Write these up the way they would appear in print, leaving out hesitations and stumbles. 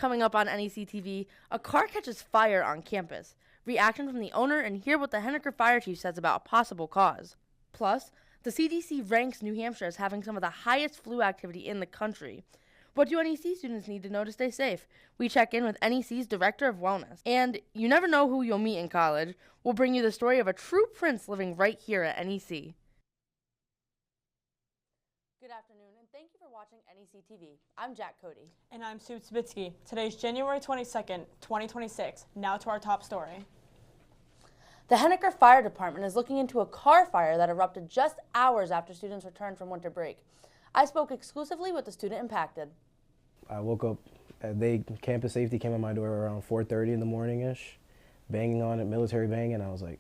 Coming up on NEC-TV, a car catches fire on campus. Reaction from the owner and hear what the Henniker Fire Chief says about a possible cause. Plus, the CDC ranks New Hampshire as having some of the highest flu activity in the country. What do NEC students need to know to stay safe? We check in with NEC's Director of Wellness. And you never know who you'll meet in college. We'll bring you the story of a true prince living right here at NEC. Good afternoon, and thank you for watching NEC-TV. I'm Jack Cody. And I'm Sue Tsibitsky. Today's January 22nd, 2026. Now to our top story. The Henniker Fire Department is looking into a car fire that erupted just hours after students returned from winter break. I spoke exclusively with the student impacted. I woke up, campus safety came on my door around 4:30 in the morning-ish, banging on it, military banging, and I was like,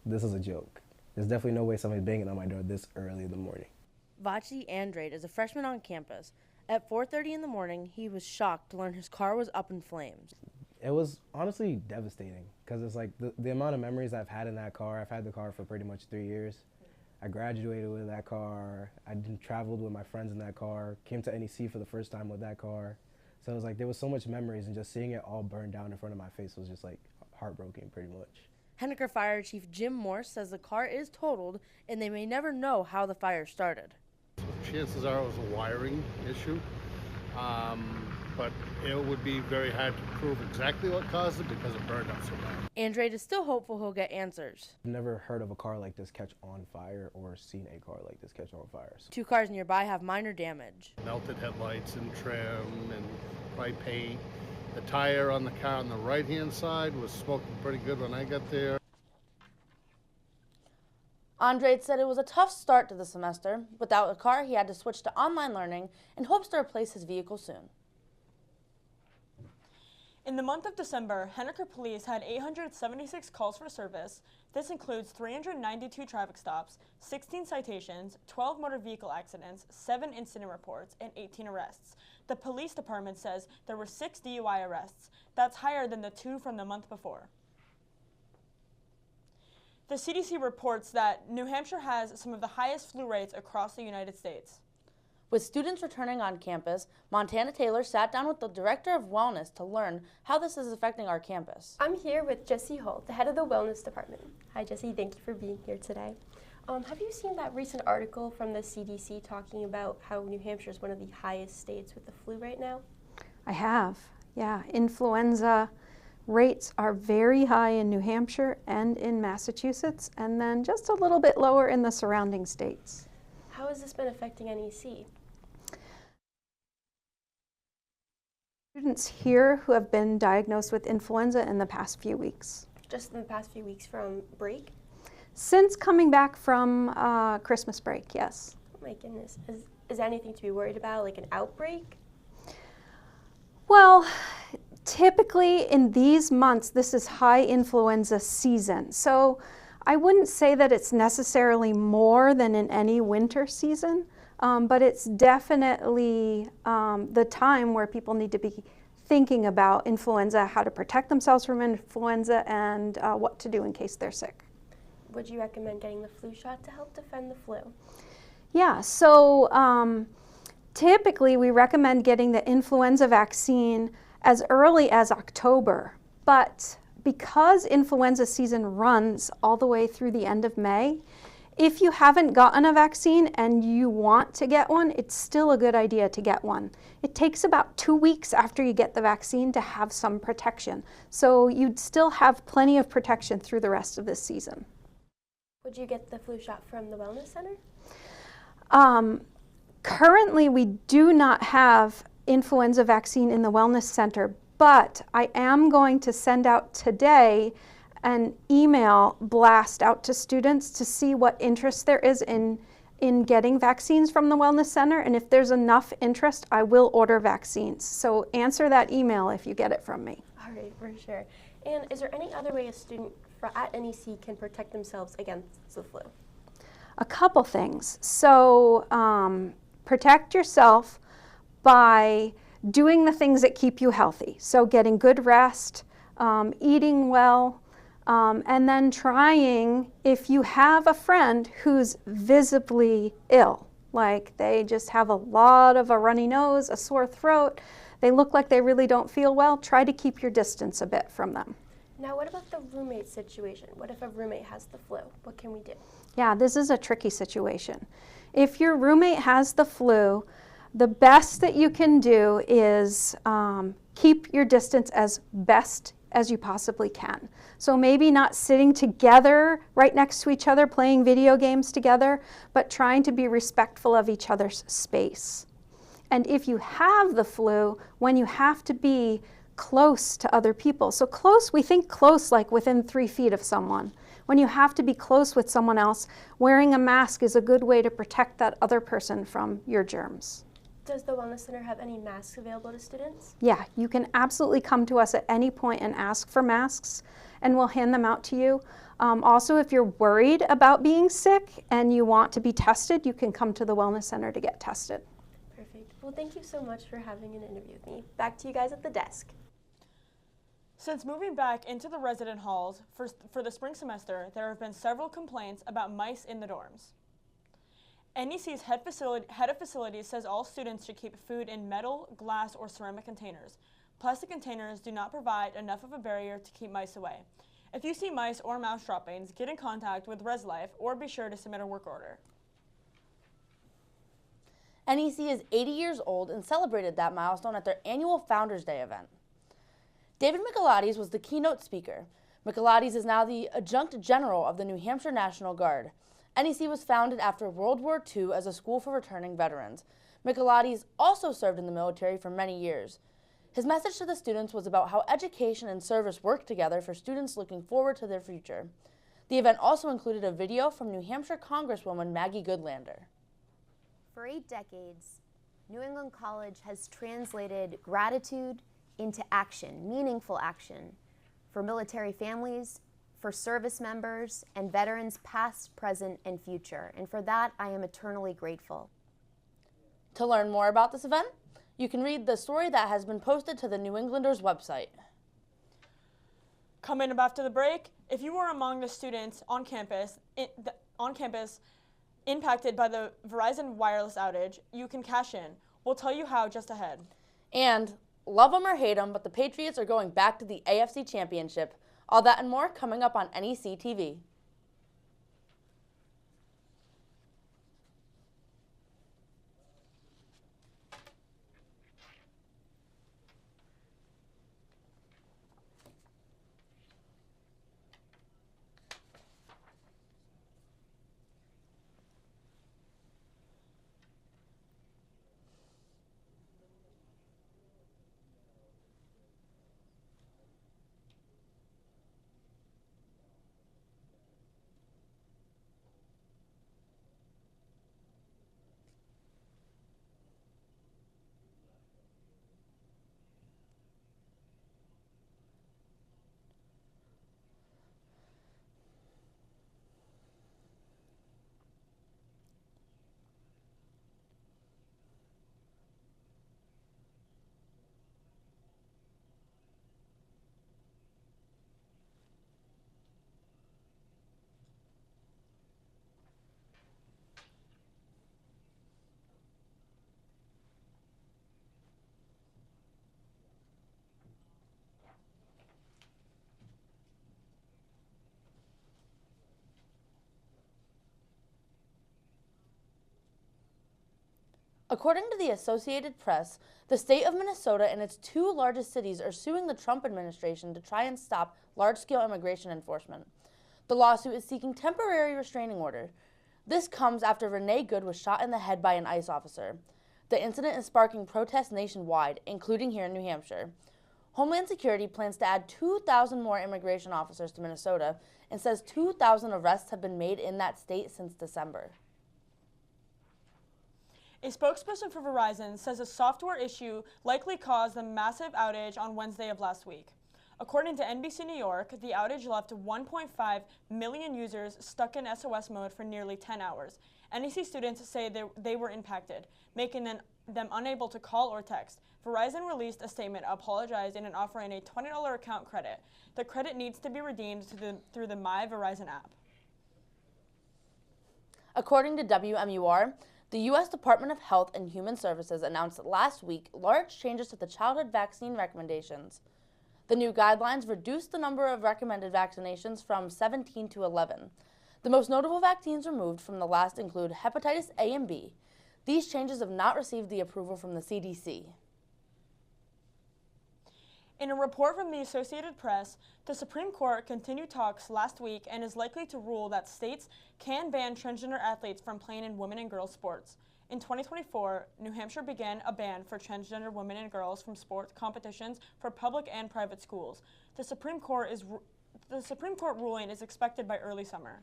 this is a joke. There's definitely no way somebody's banging on my door this early in the morning. Vachi Andrade is a freshman on campus. At 4:30 in the morning, he was shocked to learn his car was up in flames. It was honestly devastating because it's like the amount of memories I've had in that car. I've had the car for pretty much 3 years. I graduated with that car. I traveled with my friends in that car, came to NEC for the first time with that car. So it was like there was so much memories, and just seeing it all burn down in front of my face was just like heartbroken pretty much. Henniker Fire Chief Jim Morse says the car is totaled and they may never know how the fire started. Chances are it was a wiring issue, but it would be very hard to prove exactly what caused it because it burned up so bad. Andrade is still hopeful he'll get answers. I've never heard of a car like this catch on fire or seen a car like this catch on fire. So. 2 cars nearby have minor damage. Melted headlights and trim and probably paint. The tire on the car on the right-hand side was smoking pretty good when I got there. Andrade said it was a tough start to the semester. Without a car, he had to switch to online learning and hopes to replace his vehicle soon. In the month of December, Henniker Police had 876 calls for service. This includes 392 traffic stops, 16 citations, 12 motor vehicle accidents, 7 incident reports, and 18 arrests. The police department says there were 6 DUI arrests. That's higher than the 2 from the month before. The CDC reports that New Hampshire has some of the highest flu rates across the United States. With students returning on campus, Montana Taylor sat down with the Director of Wellness to learn how this is affecting our campus. I'm here with Jessie Holt, the head of the Wellness Department. Hi Jessie, thank you for being here today. Have you seen that recent article from the CDC talking about how New Hampshire is one of the highest states with the flu right now? I have, yeah. Influenza rates are very high in New Hampshire and in Massachusetts, and then just a little bit lower in the surrounding states. How has this been affecting NEC? Students here who have been diagnosed with influenza in the past few weeks. Just in the past few weeks from break? Since coming back from Christmas break, yes. Oh my goodness. Is there anything to be worried about, like an outbreak? Well, typically in these months, this is high influenza season. So I wouldn't say that it's necessarily more than in any winter season, but it's definitely the time where people need to be thinking about influenza, how to protect themselves from influenza, and what to do in case they're sick. Would you recommend getting the flu shot to help defend the flu? Yeah, so typically we recommend getting the influenza vaccine as early as October, but because influenza season runs all the way through the end of May, if you haven't gotten a vaccine and you want to get one, it's still a good idea to get one. It takes about 2 weeks after you get the vaccine to have some protection, so you'd still have plenty of protection through the rest of this season. Would you get the flu shot from the Wellness Center? Currently, we do not have influenza vaccine in the Wellness Center, but I am going to send out today an email blast out to students to see what interest there is in getting vaccines from the Wellness Center, and if there's enough interest, I will order vaccines. So answer that email if you get it from me. All right, for sure. And is there any other way a student at NEC can protect themselves against the flu? A couple things. So protect yourself by doing the things that keep you healthy. So getting good rest, eating well, and then trying, if you have a friend who's visibly ill, like they just have a lot of a runny nose, a sore throat, they look like they really don't feel well, try to keep your distance a bit from them. Now, what about the roommate situation? What if a roommate has the flu? What can we do? Yeah, this is a tricky situation. If your roommate has the flu, the best that you can do is keep your distance as best as you possibly can. So maybe not sitting together right next to each other playing video games together, but trying to be respectful of each other's space. And if you have the flu, when you have to be close to other people. So close, we think close like within 3 feet of someone. When you have to be close with someone else, wearing a mask is a good way to protect that other person from your germs. Does the Wellness Center have any masks available to students? Yeah, you can absolutely come to us at any point and ask for masks, and we'll hand them out to you. Also, if you're worried about being sick and you want to be tested, you can come to the Wellness Center to get tested. Perfect. Well, thank you so much for having an interview with me. Back to you guys at the desk. Since moving back into the resident halls for the spring semester, there have been several complaints about mice in the dorms. NEC's head of facilities says all students should keep food in metal, glass, or ceramic containers. Plastic containers do not provide enough of a barrier to keep mice away. If you see mice or mouse droppings, get in contact with ResLife or be sure to submit a work order. NEC is 80 years old and celebrated that milestone at their annual Founders Day event. David Michelates was the keynote speaker. Michelates is now the Adjunct General of the New Hampshire National Guard. NEC was founded after World War II as a school for returning veterans. Michelates also served in the military for many years. His message to the students was about how education and service work together for students looking forward to their future. The event also included a video from New Hampshire Congresswoman Maggie Goodlander. For 8 decades, New England College has translated gratitude into action, meaningful action, for military families, for service members, and veterans past, present, and future. And for that, I am eternally grateful. To learn more about this event, you can read the story that has been posted to the New Englander's website. Coming up after the break, if you were among the students on campus impacted by the Verizon wireless outage, you can cash in. We'll tell you how just ahead. And love them or hate them, but the Patriots are going back to the AFC Championship. All that and more coming up on NEC-TV. According to the Associated Press, the state of Minnesota and its 2 largest cities are suing the Trump administration to try and stop large-scale immigration enforcement. The lawsuit is seeking temporary restraining order. This comes after Renee Good was shot in the head by an ICE officer. The incident is sparking protests nationwide, including here in New Hampshire. Homeland Security plans to add 2,000 more immigration officers to Minnesota and says 2,000 arrests have been made in that state since December. A spokesperson for Verizon says a software issue likely caused the massive outage on Wednesday of last week. According to NBC New York, the outage left 1.5 million users stuck in SOS mode for nearly 10 hours. NEC students say they were impacted, making them unable to call or text. Verizon released a statement apologizing and offering a $20 account credit. The credit needs to be redeemed through the My Verizon app. According to WMUR, The U.S. Department of Health and Human Services announced last week large changes to the childhood vaccine recommendations. The new guidelines reduced the number of recommended vaccinations from 17 to 11. The most notable vaccines removed from the last include hepatitis A and B. These changes have not received the approval from the CDC. In a report from the Associated Press, the Supreme Court continued talks last week and is likely to rule that states can ban transgender athletes from playing in women and girls sports. In 2024, New Hampshire began a ban for transgender women and girls from sports competitions for public and private schools. The Supreme Court ruling is expected by early summer.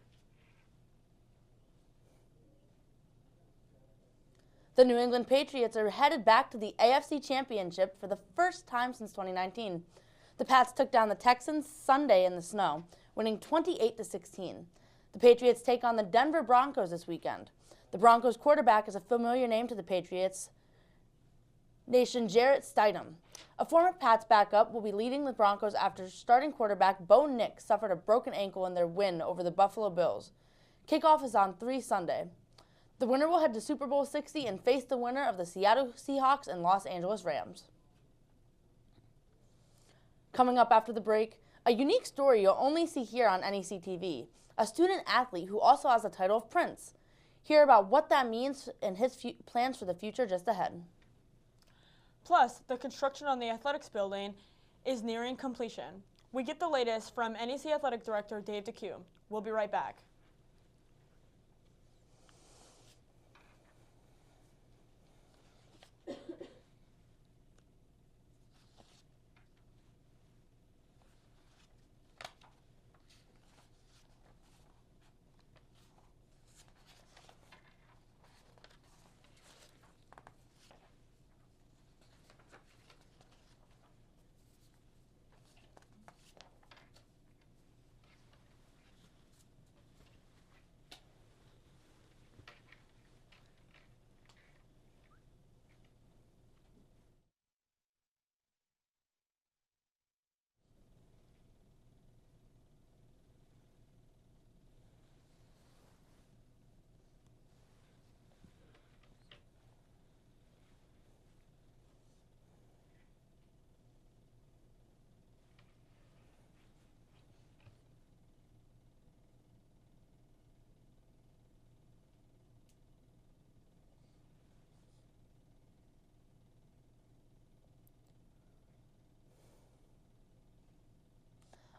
The New England Patriots are headed back to the AFC Championship for the first time since 2019. The Pats took down the Texans Sunday in the snow, winning 28-16. The Patriots take on the Denver Broncos this weekend. The Broncos quarterback is a familiar name to the Patriots Nation, Jarrett Stidham. A former Pats backup will be leading the Broncos after starting quarterback Bo Nix suffered a broken ankle in their win over the Buffalo Bills. Kickoff is on Sunday. The winner will head to Super Bowl 60 and face the winner of the Seattle Seahawks and Los Angeles Rams. Coming up after the break, a unique story you'll only see here on NEC-TV, a student athlete who also has the title of Prince. Hear about what that means and his plans for the future just ahead. Plus, the construction on the athletics building is nearing completion. We get the latest from NEC Athletic Director Dave DeCue. We'll be right back.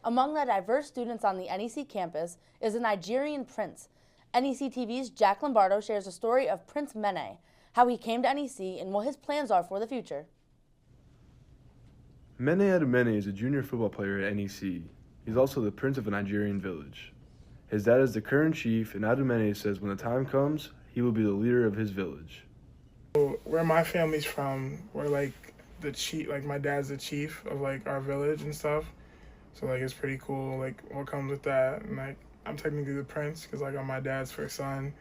Among the diverse students on the NEC campus is a Nigerian prince. NEC-TV's Jack Lombardo shares a story of Prince Mene, how he came to NEC, and what his plans are for the future. Mene Adumene is a junior football player at NEC. He's also the prince of a Nigerian village. His dad is the current chief, and Adumene says when the time comes, he will be the leader of his village. Where my family's from, we're like the chief, like my dad's the chief of like our village and stuff. So like it's pretty cool, like what comes with that. And like I'm technically the prince because like I'm my dad's first son.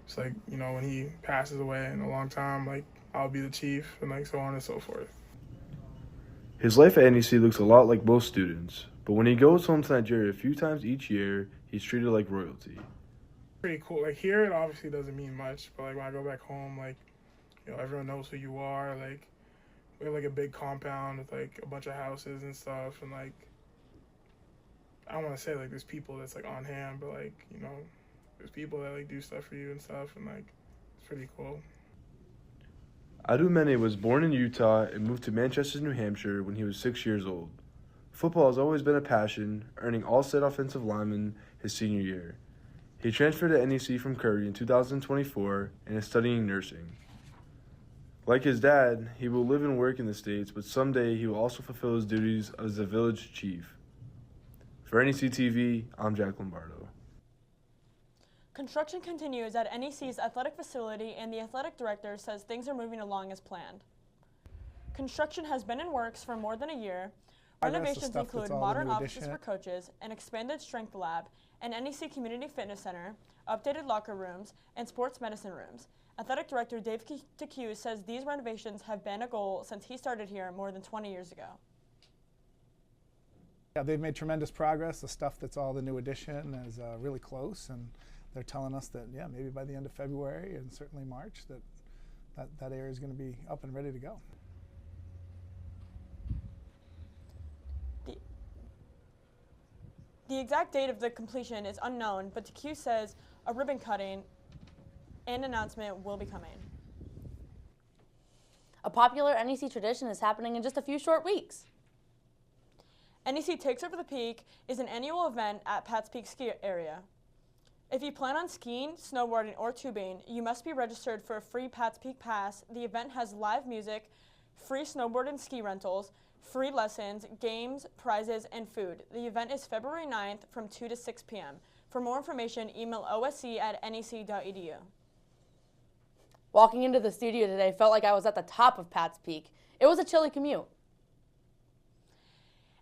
It's like, you know, when he passes away in a long time, like I'll be the chief and like so on and so forth. His life at NEC looks a lot like most students, but when he goes home to Nigeria a few times each year, he's treated like royalty. Pretty cool. Like here it obviously doesn't mean much, but like when I go back home, like, you know, everyone knows who you are. Like we have like a big compound with like a bunch of houses and stuff, and like I don't want to say like there's people that's like on hand, but like, you know, there's people that like do stuff for you and stuff, and like it's pretty cool. Adumene was born in Utah and moved to Manchester, New Hampshire when he was 6 years old. Football has always been a passion, earning All-State offensive lineman his senior year. He transferred to NEC from Curry in 2024 and is studying nursing. Like his dad, he will live and work in the States, but someday he will also fulfill his duties as the village chief. For NEC-TV, I'm Jack Lombardo. Construction continues at NEC's athletic facility, and the athletic director says things are moving along as planned. Construction has been in works for more than a year. Renovations include modern offices for coaches, an expanded strength lab, an NEC Community Fitness Center, updated locker rooms, and sports medicine rooms. Athletic Director Dave DeCue says these renovations have been a goal since he started here more than 20 years ago. Yeah, they've made tremendous progress. The stuff that's all the new addition is really close, and they're telling us that, yeah, maybe by the end of February and certainly March that area is going to be up and ready to go. The exact date of the completion is unknown, but TQ says a ribbon cutting and announcement will be coming. A popular NEC tradition is happening in just a few short weeks. NEC Takes Over the Peak is an annual event at Pat's Peak ski area. If you plan on skiing, snowboarding, or tubing, you must be registered for a free Pat's Peak Pass. The event has live music, free snowboard and ski rentals, free lessons, games, prizes, and food. The event is February 9th from 2 to 6 p.m. For more information, email osc@nec.edu. Walking into the studio today felt like I was at the top of Pat's Peak. It was a chilly commute.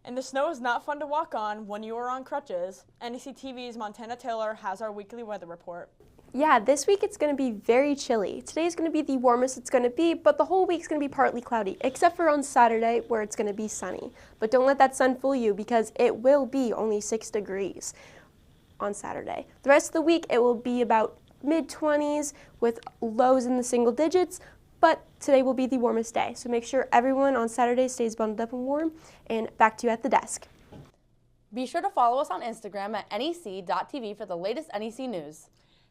And the snow is not fun to walk on when you are on crutches. NEC-TV's Montana Taylor has our weekly weather report. Yeah, this week it's going to be very chilly. Today's going to be the warmest it's going to be, but the whole week's going to be partly cloudy, except for on Saturday where it's going to be sunny. But don't let that sun fool you because it will be only 6 degrees on Saturday. The rest of the week it will be about mid-20s with lows in the single digits, but today will be the warmest day. So make sure everyone on Saturday stays bundled up and warm. And back to you at the desk. Be sure to follow us on Instagram at NEC.TV for the latest NEC news.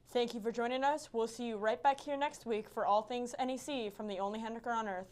Thank you for joining us. We'll see you right back here next week for all things NEC from the only Henniker on Earth.